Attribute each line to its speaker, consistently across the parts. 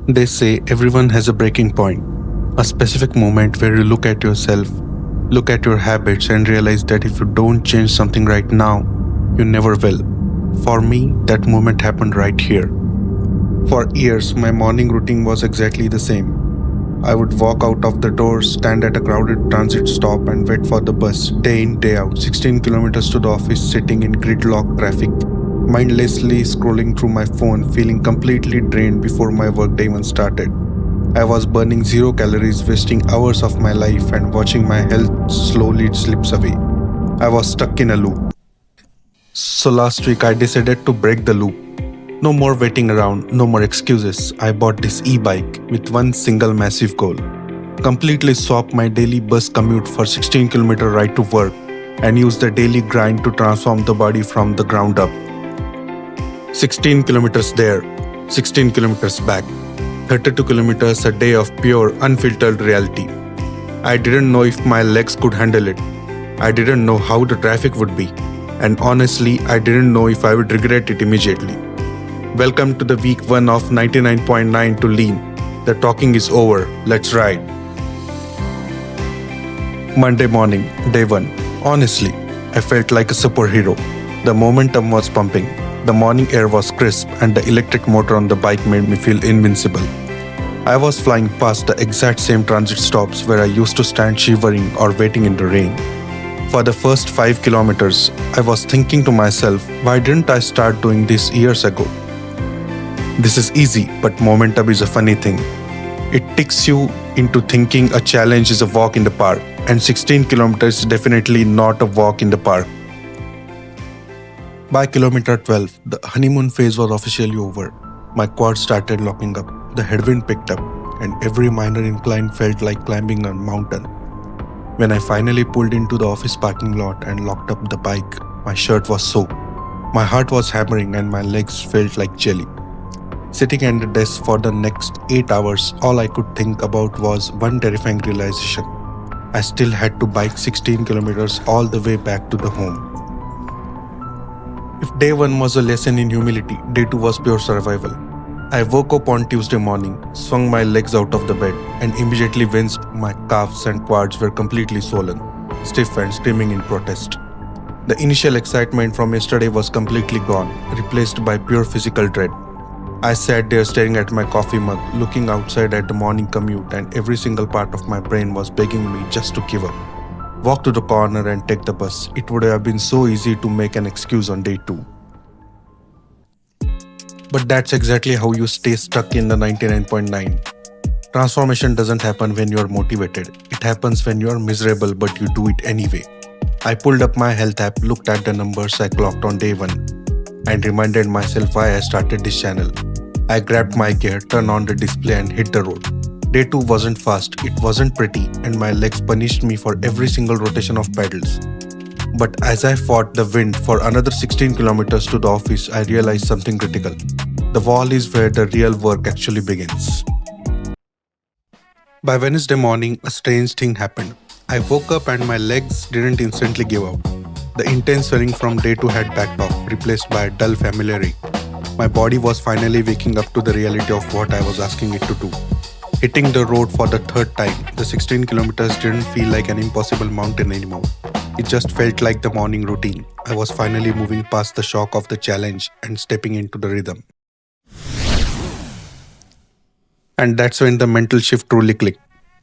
Speaker 1: They say everyone has a breaking point, a specific moment where you look at yourself, look at your habits, and realize that if you don't change something right now, you never will. For me, that moment happened right here. For years, my morning routine was exactly the same. I would walk out of the door, stand at a crowded transit stop, and wait for the bus day in, day out, 16 kilometers to the office, sitting in gridlock traffic, mindlessly scrolling through my phone, feeling completely drained before my workday even started. I was burning 0 calories, wasting hours of my life, and watching my health slowly slips away. I was stuck in a loop. So last week, I decided to break the loop. No more waiting around, no more excuses. I bought this e-bike with one single massive goal. Completely swap my daily bus commute for 16-kilometer ride to work and use the daily grind to transform the body from the ground up. 16 kilometers there, 16 kilometers back. 32 kilometers a day of pure, unfiltered reality. I didn't know if my legs could handle it. I didn't know how the traffic would be. And honestly, I didn't know if I would regret it immediately. Welcome to the week 1 of 99.9 to Lean. The talking is over. Let's ride. Monday morning, day 1. Honestly, I felt like a superhero. The momentum was pumping. The morning air was crisp and the electric motor on the bike made me feel invincible. I was flying past the exact same transit stops where I used to stand shivering or waiting in the rain. For the first 5 kilometers, I was thinking to myself, why didn't I start doing this years ago? This is easy, but momentum is a funny thing. It tricks you into thinking a challenge is a walk in the park, and 16 kilometers is definitely not a walk in the park. By kilometer 12, the honeymoon phase was officially over. My quads started locking up, the headwind picked up, and every minor incline felt like climbing a mountain. When I finally pulled into the office parking lot and locked up the bike, my shirt was soaked. My heart was hammering and my legs felt like jelly. Sitting at the desk for the next 8 hours, all I could think about was one terrifying realization. I still had to bike 16 kilometers all the way back to the home. If day 1 was a lesson in humility, day 2 was pure survival. I woke up on Tuesday morning, swung my legs out of the bed, and immediately winced. My calves and quads were completely swollen, stiff and screaming in protest. The initial excitement from yesterday was completely gone, replaced by pure physical dread. I sat there staring at my coffee mug, looking outside at the morning commute, and every single part of my brain was begging me just to give up. Walk to the corner and take the bus. It would have been so easy to make an excuse on day 2. But that's exactly how you stay stuck in the 99.9. Transformation doesn't happen when you're motivated. It happens when you're miserable, but you do it anyway. I pulled up my health app, looked at the numbers I clocked on day 1, and reminded myself why I started this channel. I grabbed my gear, turned on the display, and hit the road. Day 2 wasn't fast, it wasn't pretty, and my legs punished me for every single rotation of pedals. But as I fought the wind for another 16 kilometers to the office, I realized something critical. The wall is where the real work actually begins. By Wednesday morning, a strange thing happened. I woke up and my legs didn't instantly give out. The intense swelling from day 2 had backed off, replaced by a dull familiarity. My body was finally waking up to the reality of what I was asking it to do. Hitting the road for the 3rd time, the 16 kilometers didn't feel like an impossible mountain anymore. It just felt like the morning routine. I was finally moving past the shock of the challenge and stepping into the rhythm. And that's when the mental shift truly clicked.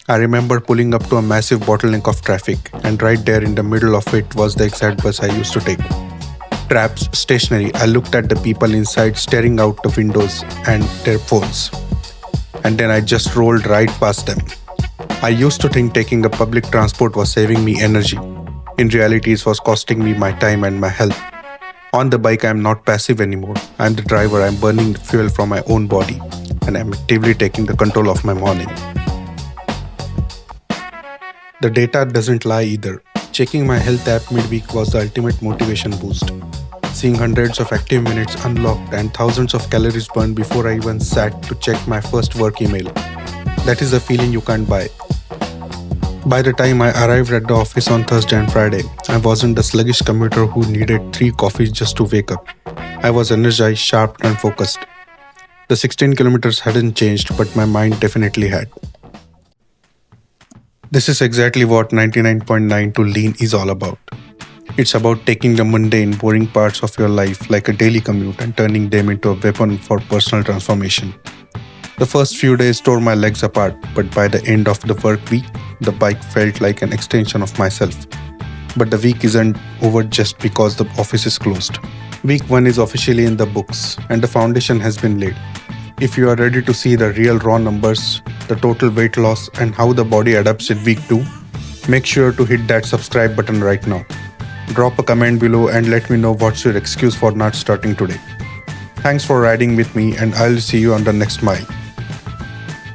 Speaker 1: I remember pulling up to a massive bottleneck of traffic, and right there in the middle of it was the exact bus I used to take. Traps stationary, I looked at the people inside staring out the windows and their phones. And then I just rolled right past them. I used to think taking a public transport was saving me energy. In reality, it was costing me my time and my health. On the bike, I am not passive anymore. I am the driver, I am burning the fuel from my own body, and I am actively taking the control of my morning. The data doesn't lie either. Checking my health app midweek was the ultimate motivation boost. Seeing hundreds of active minutes unlocked and thousands of calories burned before I even sat to check my first work email. That is a feeling you can't buy. By the time I arrived at the office on Thursday and Friday, I wasn't the sluggish commuter who needed 3 coffees just to wake up. I was energized, sharp, and focused. The 16 kilometers hadn't changed, but my mind definitely had. This is exactly what 99.9 to lean is all about. It's about taking the mundane, boring parts of your life, like a daily commute, and turning them into a weapon for personal transformation. The first few days tore my legs apart, but by the end of the work week, the bike felt like an extension of myself. But the week isn't over just because the office is closed. Week 1 is officially in the books, and the foundation has been laid. If you are ready to see the real raw numbers, the total weight loss, and how the body adapts in week 2, make sure to hit that subscribe button right now. Drop a comment below and let me know what's your excuse for not starting today. Thanks for riding with me, and I'll see you on the next mile.